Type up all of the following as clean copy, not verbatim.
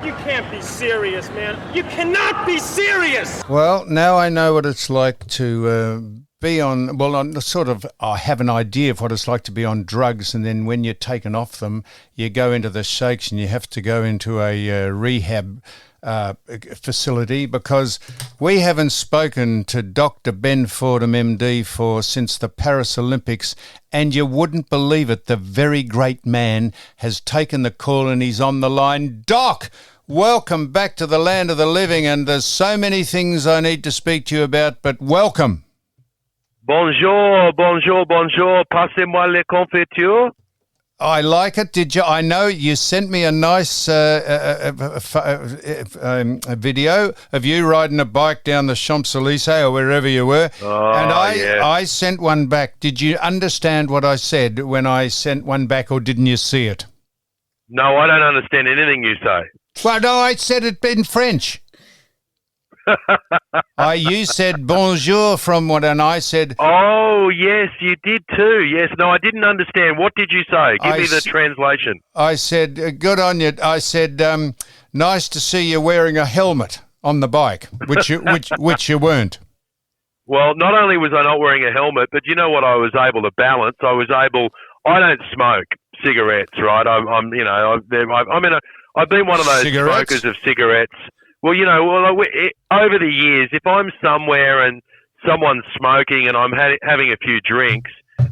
You can't be serious, man. You cannot be serious! Well, now I know what it's like to be on, I have an idea of what it's like to be on drugs, and then when you're taken off them, you go into the shakes and you have to go into a rehab facility, because we haven't spoken to Dr. Ben Fordham, MD, since the Paris Olympics, and you wouldn't believe it, the very great man has taken the call and he's on the line. Doc, welcome back to the land of the living, and there's so many things I need to speak to you about, but welcome. Bonjour, bonjour, bonjour. Passez-moi les confitures. I like it. Did you? I know you sent me a nice video of you riding a bike down the Champs-Élysées or wherever you were, and I sent one back. Did you understand what I said when I sent one back, or didn't you see it? No, I don't understand anything you say. Well, no, I said it in French. You said bonjour and I said... Oh, yes, you did too. Yes, no, I didn't understand. What did you say? Give me the translation. I said, good on you. I said, nice to see you wearing a helmet on the bike, which you weren't. Well, not only was I not wearing a helmet, but you know what I was able to balance? I don't smoke cigarettes, right? I've been one of those smokers of cigarettes. Well, over the years, if I'm somewhere and someone's smoking and I'm having a few drinks,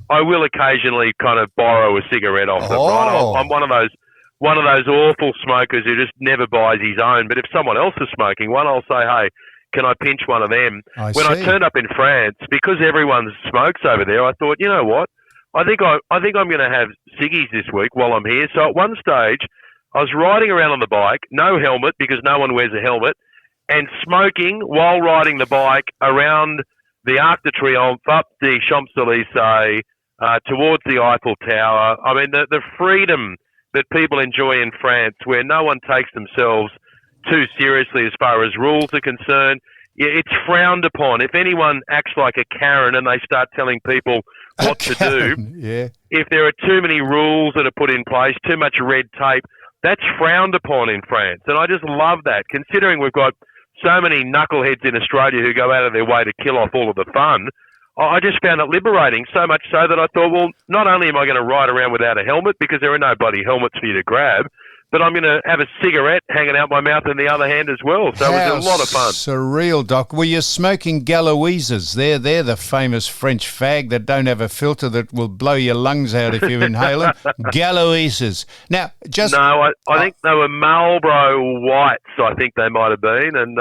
I will occasionally kind of borrow a cigarette off them. Right? I'm one of those awful smokers who just never buys his own. But if someone else is smoking one, I'll say, hey, can I pinch one of them? I turned up in France, because everyone smokes over there, I thought, you know what? I think I'm going to have ciggies this week while I'm here. So at one stage, I was riding around on the bike, no helmet because no one wears a helmet, and smoking while riding the bike around the Arc de Triomphe, up the Champs-Élysées, towards the Eiffel Tower. I mean, the freedom that people enjoy in France, where no one takes themselves too seriously as far as rules are concerned, it's frowned upon. If anyone acts like a Karen and they start telling people what to do, if there are too many rules that are put in place, too much red tape, that's frowned upon in France. And I just love that, considering we've got so many knuckleheads in Australia who go out of their way to kill off all of the fun. I just found it liberating, so much so that I thought, well, not only am I going to ride around without a helmet, because there are no bloody helmets for you to grab, but I'm going to have a cigarette hanging out my mouth in the other hand as well. So it was a lot of fun. Surreal, Doc. Were you smoking Galoises? They're the famous French fag that don't have a filter that will blow your lungs out if you inhale them. Galoises. Now, No, I think they were Marlboro Whites, I think they might have been. And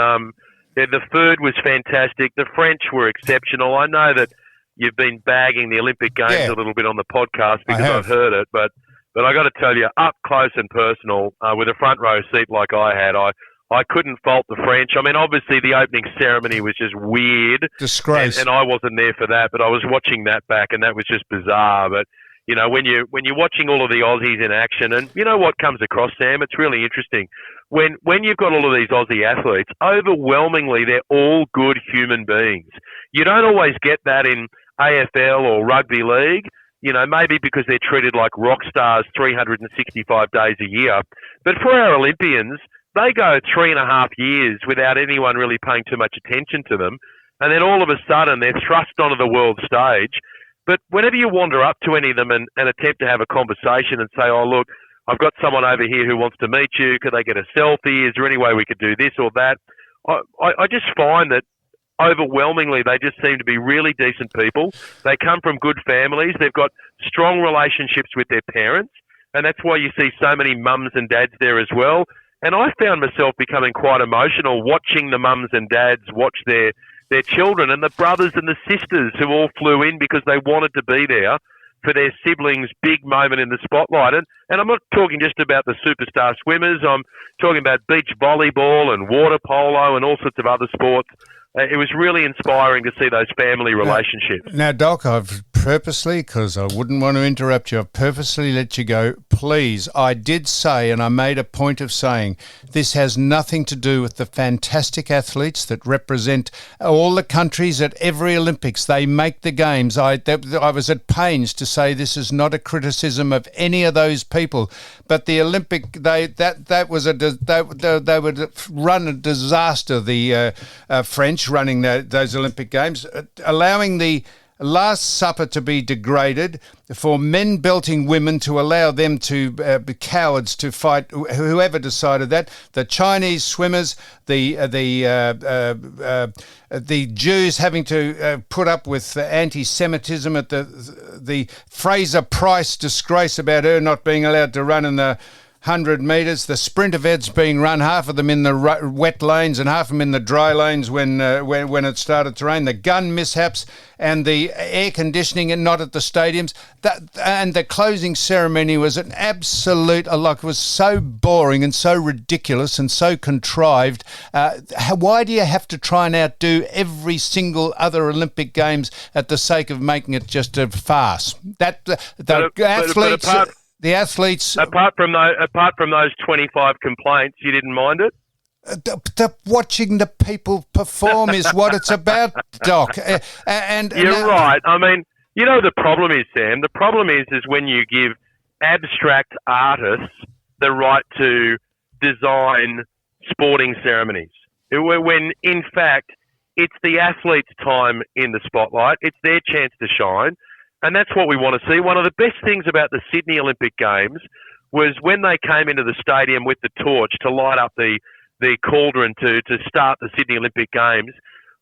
the food was fantastic. The French were exceptional. I know that you've been bagging the Olympic Games a little bit on the podcast because I've heard it, but I got to tell you, up close and personal, with a front row seat like I had, I couldn't fault the French. I mean, obviously the opening ceremony was just weird. Disgrace. And I wasn't there for that, but I was watching that back, and that was just bizarre. But, you know, when you're watching all of the Aussies in action, and you know what comes across, Sam? It's really interesting. When you've got all of these Aussie athletes, overwhelmingly they're all good human beings. You don't always get that in AFL or rugby league. You know, maybe because they're treated like rock stars 365 days a year. But for our Olympians, they go 3.5 years without anyone really paying too much attention to them. And then all of a sudden, they're thrust onto the world stage. But whenever you wander up to any of them and attempt to have a conversation and say, oh, look, I've got someone over here who wants to meet you. Could they get a selfie? Is there any way we could do this or that? I just find that overwhelmingly, they just seem to be really decent people. They come from good families. They've got strong relationships with their parents, and that's why you see so many mums and dads there as well. And I found myself becoming quite emotional watching the mums and dads watch their children, and the brothers and the sisters who all flew in because they wanted to be there for their siblings' big moment in the spotlight. And I'm not talking just about the superstar swimmers. I'm talking about beach volleyball and water polo and all sorts of other sports. it was really inspiring to see those family relationships. Now, Doc, I've purposely, because I wouldn't want to interrupt you, I've purposely let you go. Please, I did say, and I made a point of saying, this has nothing to do with the fantastic athletes that represent all the countries at every Olympics. They make the games. I was at pains to say this is not a criticism of any of those people, but the Olympic, they would run a disaster. The French running those Olympic Games, allowing the Last Supper to be degraded, for men belting women to allow them to be cowards to fight whoever decided that. The Chinese swimmers, the Jews having to put up with anti-Semitism at the Fraser Price disgrace about her not being allowed to run in the 100 metres, the sprint events being run, half of them in the wet lanes and half of them in the dry lanes when it started to rain, the gun mishaps and the air conditioning and not at the stadiums. And the closing ceremony was an absolute, it was so boring and so ridiculous and so contrived. Why do you have to try and outdo every single other Olympic Games at the sake of making it just a farce? The athletes. Apart from those 25 complaints, you didn't mind it? Watching the people perform is what it's about, Doc. You're right. I mean, you know the problem is, Sam. The problem is when you give abstract artists the right to design sporting ceremonies, when in fact it's the athlete's time in the spotlight. It's their chance to shine. And that's what we want to see. One of the best things about the Sydney Olympic Games was when they came into the stadium with the torch to light up the cauldron to start the Sydney Olympic Games.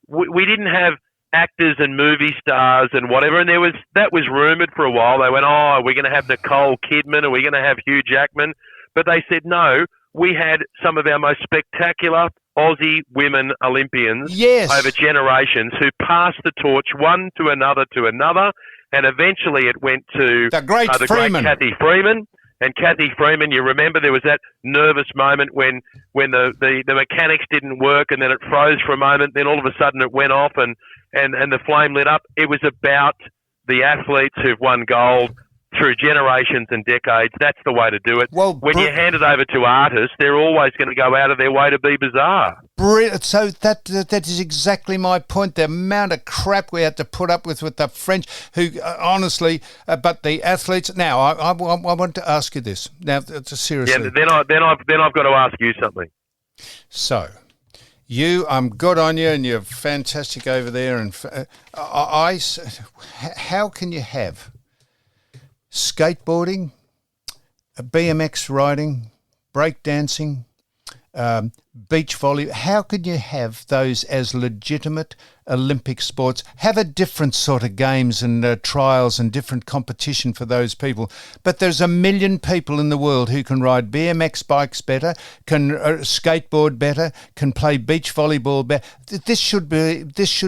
We didn't have actors and movie stars and whatever, and that was rumoured for a while. They went, are we going to have Nicole Kidman? Are we going to have Hugh Jackman? But they said, no, we had some of our most spectacular Aussie women Olympians over generations who passed the torch one to another, and eventually it went to the great Kathy Freeman. And Kathy Freeman, you remember there was that nervous moment when the mechanics didn't work and then it froze for a moment. Then all of a sudden it went off and the flame lit up. It was about the athletes who've won gold through generations and decades. That's the way to do it. Well, when you hand it over to artists, they're always going to go out of their way to be bizarre. So that is exactly my point. The amount of crap we had to put up with the French, who honestly, but the athletes. Now, I want to ask you this. Now, seriously. Yeah. Then I've got to ask you something. So, I'm good on you, and you're fantastic over there. And how can you have skateboarding, BMX riding, breakdancing, beach volley? How could you have those as legitimate Olympic sports? Have a different sort of games and trials and different competition for those people. But there's 1 million people in the world who can ride BMX bikes better, can skateboard better, can play beach volleyball better. This should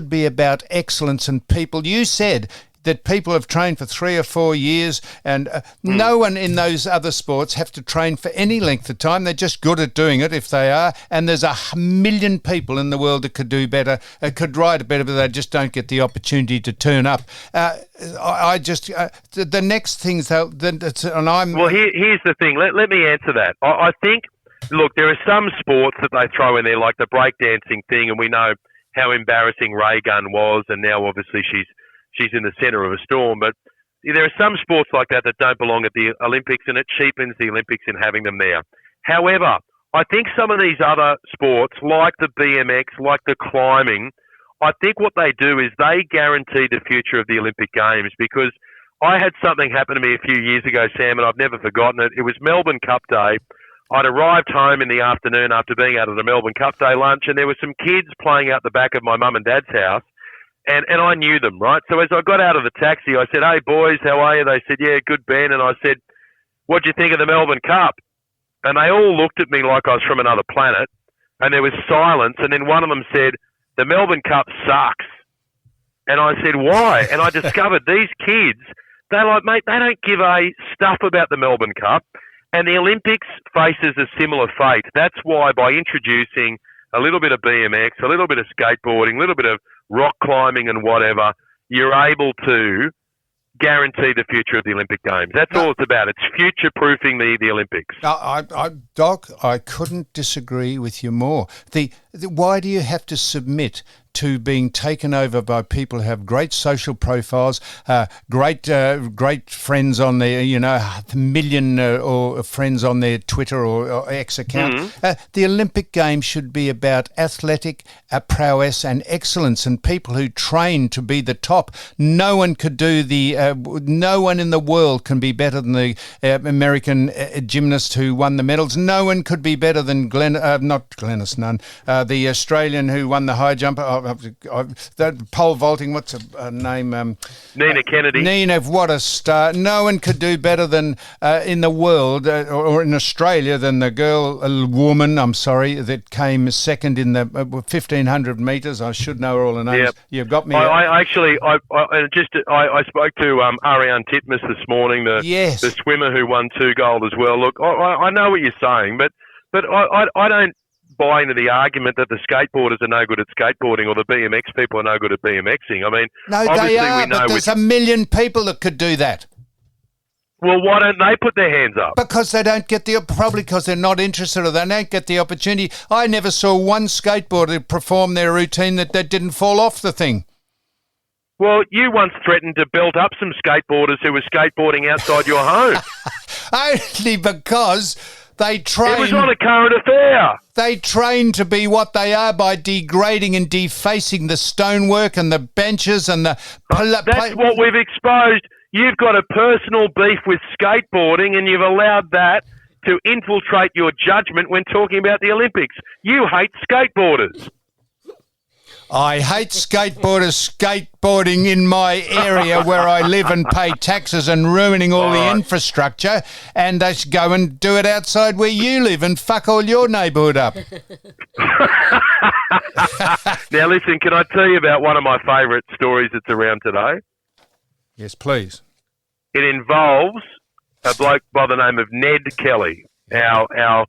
be about excellence and people. You said that people have trained for 3 or 4 years, and no one in those other sports have to train for any length of time. They're just good at doing it if they are. And there's 1 million people in the world that could do better, could ride better, but they just don't get the opportunity to turn up. The next things, and I'm... Well, here's the thing. Let me answer that. I think, look, there are some sports that they throw in there, like the breakdancing thing, and we know how embarrassing Ray Gunn was, and now obviously she's in the centre of a storm. But there are some sports like that don't belong at the Olympics, and it cheapens the Olympics in having them there. However, I think some of these other sports, like the BMX, like the climbing, I think what they do is they guarantee the future of the Olympic Games, because I had something happen to me a few years ago, Sam, and I've never forgotten it. It was Melbourne Cup Day. I'd arrived home in the afternoon after being out at a Melbourne Cup Day lunch, and there were some kids playing out the back of my mum and dad's house. And I knew them, right? So as I got out of the taxi, I said, "Hey, boys, how are you?" They said, "Yeah, good, Ben." And I said, "What'd you think of the Melbourne Cup?" And they all looked at me like I was from another planet. And there was silence. And then one of them said, "The Melbourne Cup sucks." And I said, "Why?" And I discovered these kids, they're like, mate, they don't give a stuff about the Melbourne Cup. And the Olympics faces a similar fate. That's why by introducing a little bit of BMX, a little bit of skateboarding, a little bit of rock climbing and whatever, you're able to guarantee the future of the Olympic Games. That's all it's about. It's future-proofing the Olympics. Doc, I couldn't disagree with you more. Why do you have to submit to being taken over by people who have great social profiles, great friends on their, million or friends on their Twitter or X account? Mm-hmm. The Olympic Games should be about athletic prowess and excellence and people who train to be the top. No one could do no one in the world can be better than the American gymnast who won the medals. No one could be better than not Glennis Nunn, the Australian who won the high jump. That pole vaulting, what's her name? Nina Kennedy. Nina, what a star. No one could do better than in the world or in Australia than the woman, that came second in the 1,500 metres. I should know all the names. Yep. You've got me. I spoke to Ariane Titmus this morning, the swimmer who won 2 gold as well. Look, I know what you're saying, but I don't buy into the argument that the skateboarders are no good at skateboarding or the BMX people are no good at BMXing. I mean, no, obviously they are, we know but there's a million people that could do that. Well, why don't they put their hands up? Because they don't get probably because they're not interested or they don't get the opportunity. I never saw one skateboarder perform their routine that didn't fall off the thing. Well, you once threatened to belt up some skateboarders who were skateboarding outside your home. Only because they train. It was not a current affair. They train to be what they are by degrading and defacing the stonework and the benches and the... That's what we've exposed. You've got a personal beef with skateboarding and you've allowed that to infiltrate your judgment when talking about the Olympics. You hate skateboarders. I hate skateboarders skateboarding in my area where I live and pay taxes and ruining all the infrastructure, and they go and do it outside where you live and fuck all your neighbourhood up. Now listen, can I tell you about one of my favourite stories that's around today? Yes, please. It involves a bloke by the name of Ned Kelly, our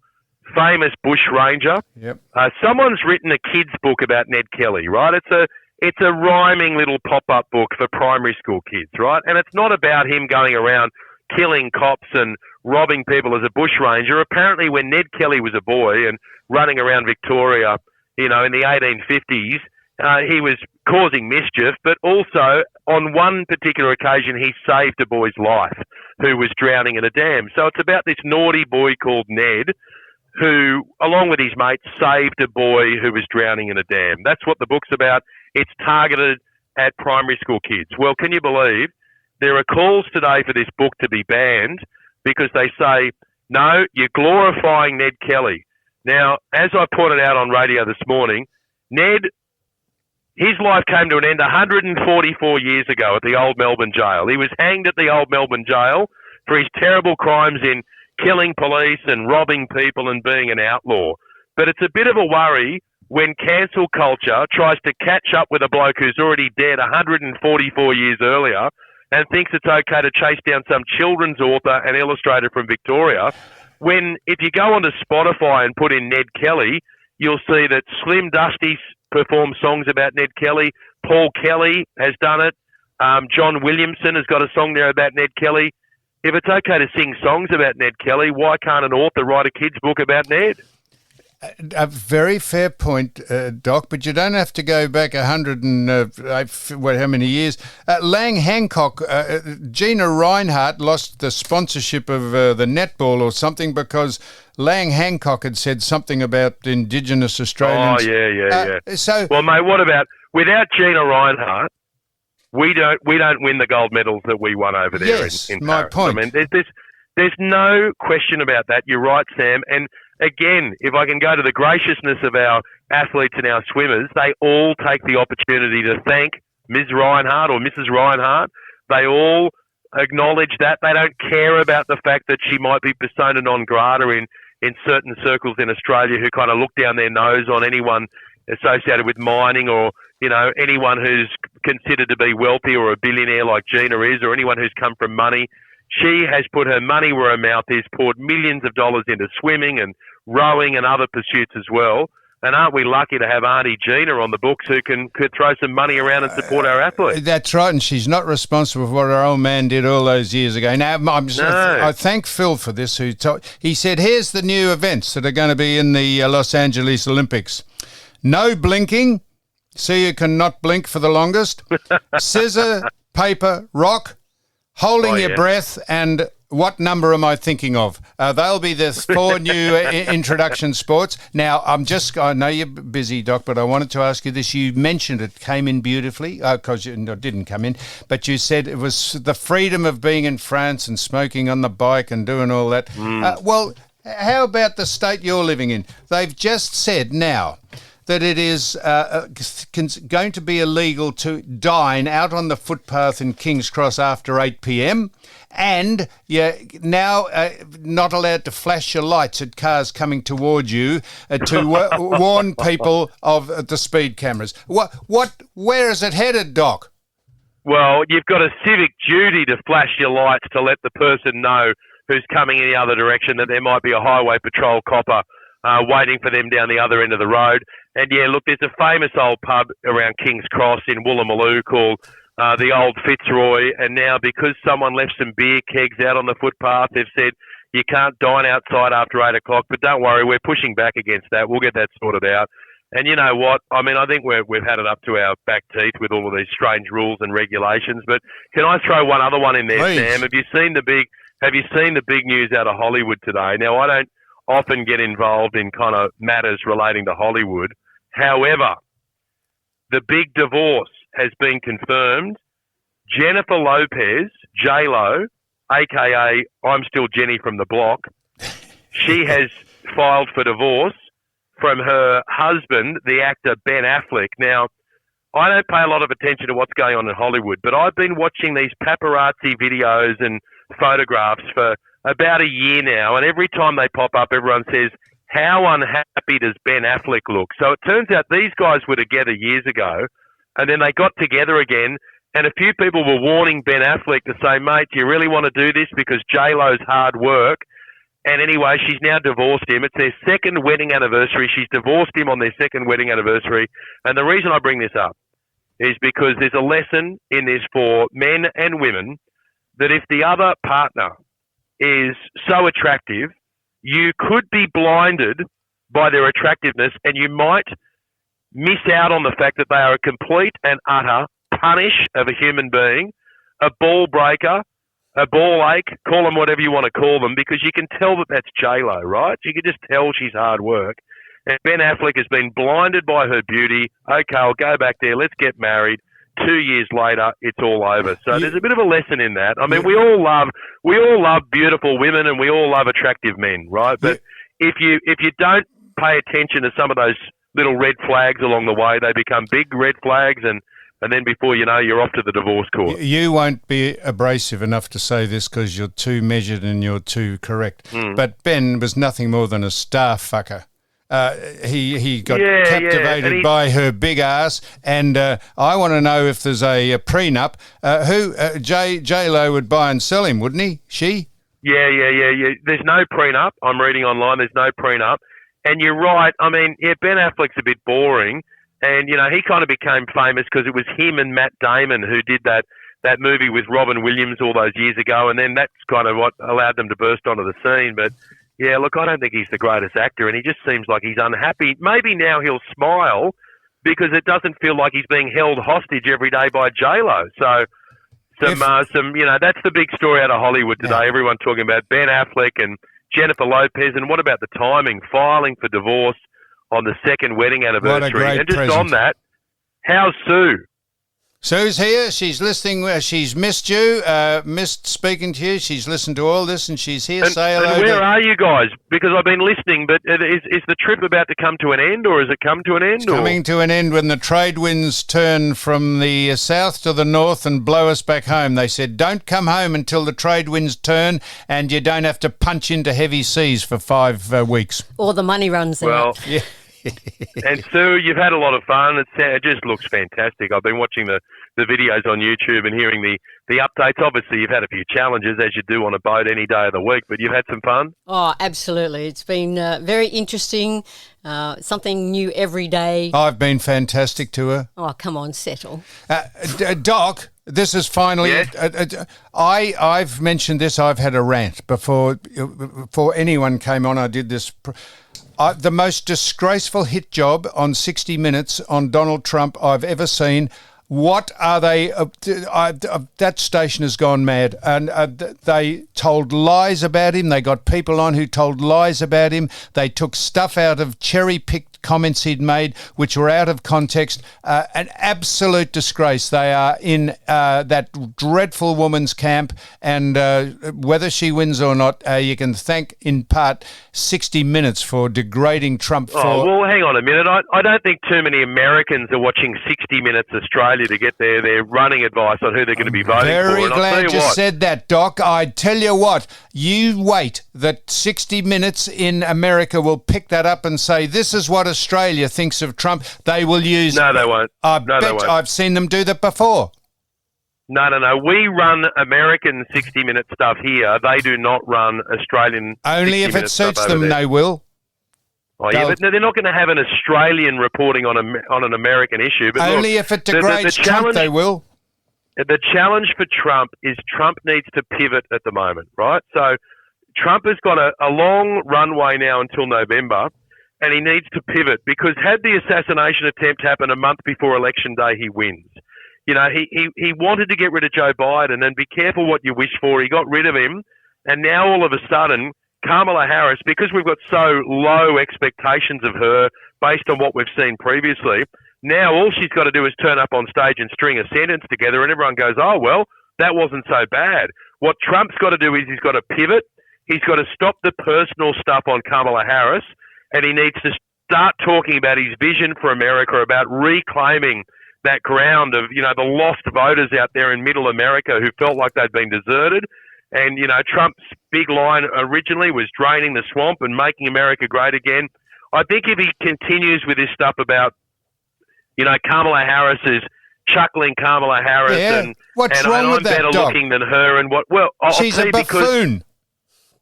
famous bush ranger. Yep. Someone's written a kid's book about Ned Kelly, right? It's a rhyming little pop-up book for primary school kids, right? And it's not about him going around killing cops and robbing people as a bush ranger. Apparently, when Ned Kelly was a boy and running around Victoria, in the 1850s, he was causing mischief, but also on one particular occasion, he saved a boy's life who was drowning in a dam. So it's about this naughty boy called Ned who, along with his mates, saved a boy who was drowning in a dam. That's what the book's about. It's targeted at primary school kids. Well, can you believe there are calls today for this book to be banned because they say, no, you're glorifying Ned Kelly. Now, as I pointed out on radio this morning, Ned, his life came to an end 144 years ago at the old Melbourne jail. He was hanged at the old Melbourne jail for his terrible crimes in killing police and robbing people and being an outlaw. But it's a bit of a worry when cancel culture tries to catch up with a bloke who's already dead 144 years earlier and thinks it's okay to chase down some children's author and illustrator from Victoria, when if you go onto Spotify and put in Ned Kelly, you'll see that Slim Dusty performs songs about Ned Kelly, Paul Kelly has done it, John Williamson has got a song there about Ned Kelly. If it's okay to sing songs about Ned Kelly, why can't an author write a kid's book about Ned? A very fair point, Doc, but you don't have to go back 100 and how many years. Lang Hancock, Gina Reinhardt lost the sponsorship of the netball or something because Lang Hancock had said something about Indigenous Australians. Oh, yeah. So, well, mate, what about, without Gina Reinhardt, we don't win the gold medals that we won over there. Yes, in my Paris. point. I mean, there's no question about that. You're right, Sam. And again, if I can go to the graciousness of our athletes and our swimmers, they all take the opportunity to thank Ms. Reinhardt or Mrs. Reinhardt. They all acknowledge that. They don't care about the fact that she might be persona non grata in certain circles in Australia who kind of look down their nose on anyone associated with mining or, anyone who's considered to be wealthy or a billionaire like Gina is, or anyone who's come from money. She has put her money where her mouth is, poured millions of dollars into swimming and rowing and other pursuits as well. And aren't we lucky to have Auntie Gina on the books who could throw some money around and support our athletes? That's right, and she's not responsible for what her old man did all those years ago. Now, I thank Phil for this. He said, here's the new events that are going to be in the Los Angeles Olympics. No blinking, so you can not blink for the longest. Scissor, paper, rock, holding your breath, and what number am I thinking of? They'll be the 4 new introduction sports. Now, I know you're busy, Doc, but I wanted to ask you this. You mentioned it came in beautifully, because it didn't come in, but you said it was the freedom of being in France and smoking on the bike and doing all that. Well, how about the state you're living in? They've just said now that it is going to be illegal to dine out on the footpath in King's Cross after 8 p.m, and you're now not allowed to flash your lights at cars coming towards you to warn people of the speed cameras. Where is it headed, Doc? Well, you've got a civic duty to flash your lights to let the person know who's coming in the other direction that there might be a highway patrol copper waiting for them down the other end of the road. And yeah, look, there's a famous old pub around King's Cross in Woolloomooloo called the Old Fitzroy, and now because someone left some beer kegs out on the footpath, they've said you can't dine outside after 8 o'clock, but don't worry, we're pushing back against that. We'll get that sorted out. And you know what? I mean, I think we've had it up to our back teeth with all of these strange rules and regulations, but can I throw one other one in there, Please. Sam? Have you seen the big news out of Hollywood today? Now, I don't often get involved in kind of matters relating to Hollywood. However, the big divorce has been confirmed. Jennifer Lopez, J-Lo, a.k.a. I'm still Jenny from the block, she has filed for divorce from her husband, the actor Ben Affleck. Now, I don't pay a lot of attention to what's going on in Hollywood, but I've been watching these paparazzi videos and photographs for about a year now, and every time they pop up, everyone says, how unhappy does Ben Affleck look? So it turns out these guys were together years ago, and then they got together again, and a few people were warning Ben Affleck to say, mate, do you really want to do this? Because J-Lo's hard work. And anyway, she's now divorced him. It's their second wedding anniversary. She's divorced him on their second wedding anniversary. And the reason I bring this up is because there's a lesson in this for men and women that if the other partner is so attractive, you could be blinded by their attractiveness, and you might miss out on the fact that they are a complete and utter punish of a human being, a ball breaker, a ball ache, call them whatever you want to call them, because you can tell that that's J-Lo, right? You can just tell she's hard work. And Ben Affleck has been blinded by her beauty. Okay, I'll go back there. Let's get married. 2 years later, it's all over. So there's a bit of a lesson in that. I mean, we all love beautiful women and we all love attractive men, right? But if you don't pay attention to some of those little red flags along the way, they become big red flags, and then before you know, you're off to the divorce court. You won't be abrasive enough to say this because you're too measured and you're too correct. But Ben was nothing more than a star fucker. He got captivated by her big ass, and I want to know if there's a prenup. J-Lo would buy and sell him, wouldn't he? She? Yeah. There's no prenup. I'm reading online. There's no prenup. And you're right. I mean, Ben Affleck's a bit boring. And, you know, he kind of became famous because it was him and Matt Damon who did that movie with Robin Williams all those years ago. And then that's kind of what allowed them to burst onto the scene. But, yeah, look, I don't think he's the greatest actor, and he just seems like he's unhappy. Maybe now he'll smile because it doesn't feel like he's being held hostage every day by J-Lo. So, you know, that's the big story out of Hollywood today. Yeah. Everyone talking about Ben Affleck and Jennifer Lopez, and what about the timing, filing for divorce on the second wedding anniversary? What a great and just present. On that, how's Sue? Sue's here. She's listening. She's missed you, missed speaking to you. She's listened to all this, and she's here. Say hello. And where are you guys? Because I've been listening, but is the trip about to come to an end, or has it come to an end? It's coming to an end when the trade winds turn from the south to the north and blow us back home. They said, don't come home until the trade winds turn, and you don't have to punch into heavy seas for 5 weeks. Or the money runs out. Well, yeah. And Sue, you've had a lot of fun. It just looks fantastic. I've been watching the videos on YouTube and hearing the updates. Obviously, you've had a few challenges, as you do on a boat any day of the week, but you've had some fun? Oh, absolutely. It's been very interesting. something new every day. I've been fantastic to her. Oh, come on, settle. Doc, this is finally. Yes? I've mentioned this. I've had a rant before anyone came on. I did this. The most disgraceful hit job on 60 Minutes on Donald Trump I've ever seen. What are they? That station has gone mad, and they told lies about him. They got people on who told lies about him. They took stuff out of cherry-picked comments he'd made, which were out of context. An absolute disgrace. They are in that dreadful woman's camp, and whether she wins or not, you can thank in part 60 Minutes for degrading Trump. Oh, well, hang on a minute. I don't think too many Americans are watching 60 Minutes Australia to get their running advice on who they're going to be voting for. Very glad you said that, Doc. I tell you what, you wait that 60 Minutes in America will pick that up and say, this is what Australia thinks of Trump. They will use... No, they won't. They won't. I've seen them do that before. No. We run American 60-minute stuff here. They do not run Australian. Only if it suits them, they will. Oh, yeah, but they're not going to have an Australian reporting on an American issue. But only look, if it degrades Trump, they will. The challenge for Trump is Trump needs to pivot at the moment, right? So Trump has got a long runway now until November, and he needs to pivot because had the assassination attempt happened a month before Election Day, he wins. You know, he wanted to get rid of Joe Biden, and be careful what you wish for. He got rid of him, and now all of a sudden, Kamala Harris, because we've got so low expectations of her based on what we've seen previously, now all she's got to do is turn up on stage and string a sentence together, and everyone goes, oh, well, that wasn't so bad. What Trump's got to do is he's got to pivot. He's got to stop the personal stuff on Kamala Harris, and he needs to start talking about his vision for America, about reclaiming that ground of, you know, the lost voters out there in middle America who felt like they'd been deserted. And, you know, Trump's big line originally was draining the swamp and making America great again. I think if he continues with this stuff about, you know, Kamala Harris is chuckling Kamala Harris and I'm better looking than her and what, well, she's a buffoon.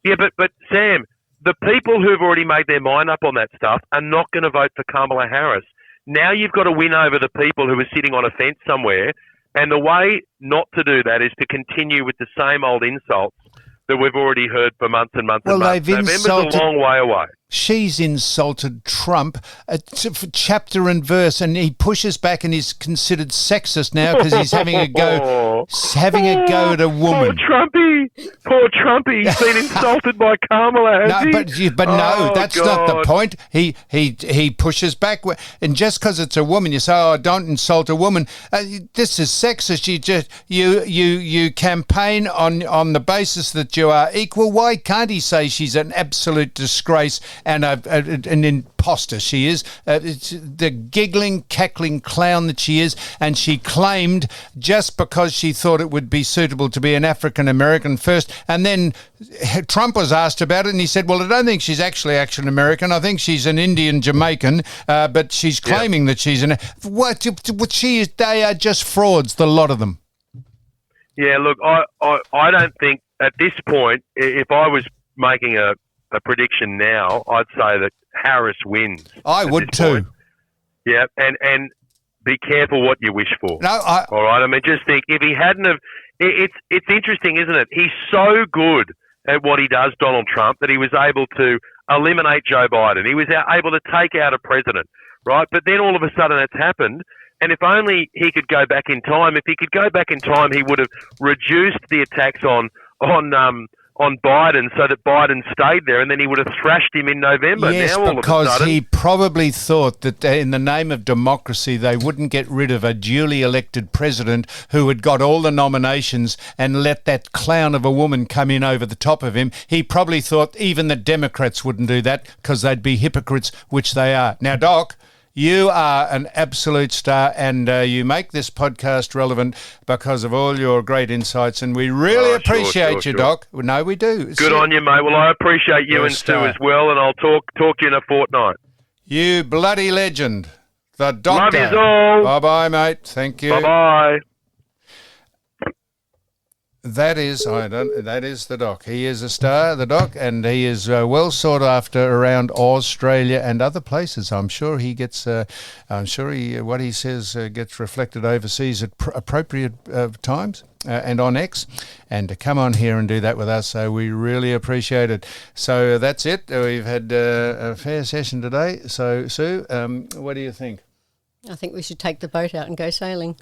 Yeah, but Sam, the people who've already made their mind up on that stuff are not going to vote for Kamala Harris. Now you've got to win over the people who are sitting on a fence somewhere. And the way not to do that is to continue with the same old insults that we've already heard for months and months and months. November's a long way away. She's insulted Trump chapter and verse, and he pushes back and he's considered sexist now because he's having a go at a woman. Poor Trumpy. He's been insulted by Kamala, has he? But no, that's not the point. He pushes back, and just because it's a woman, you say, "Oh, don't insult a woman." This is sexist. You campaign on the basis that you are equal. Why can't he say she's an absolute disgrace? And an imposter she is, the giggling, cackling clown that she is, and she claimed just because she thought it would be suitable to be an African-American first, and then Trump was asked about it, and he said, well, I don't think she's actually African-American, I think she's an Indian-Jamaican, but she's claiming that she's an... They are just frauds, the lot of them. Yeah, look, I don't think at this point, if I was making a prediction now, I'd say that Harris wins. I would too. Point. Yeah, and be careful what you wish for. No, all right. I mean, just think if he hadn't have. It's interesting, isn't it? He's so good at what he does, Donald Trump, that he was able to eliminate Joe Biden. He was able to take out a president, right? But then all of a sudden it's happened. And if only he could go back in time. If he could go back in time, he would have reduced the attacks on Biden so that Biden stayed there, and then he would have thrashed him in November. Yes, now, because he probably thought that in the name of democracy they wouldn't get rid of a duly elected president who had got all the nominations and let that clown of a woman come in over the top of him. He probably thought even the Democrats wouldn't do that because they'd be hypocrites, which they are. Now, Doc, you are an absolute star, and you make this podcast relevant because of all your great insights, and we really appreciate you, Doc. No, we do. Good on you, mate. Well, I appreciate you and Sue as well, and I'll talk to you in a fortnight. You bloody legend. The Doctor. Love you all. Bye-bye, mate. Thank you. Bye-bye. That is the Doc. He is a star, the Doc, and he is well sought after around Australia and other places. I'm sure he gets. What he says gets reflected overseas at appropriate times. And on X, and to come on here and do that with us, so we really appreciate it. So that's it. We've had a fair session today. So Sue, what do you think? I think we should take the boat out and go sailing.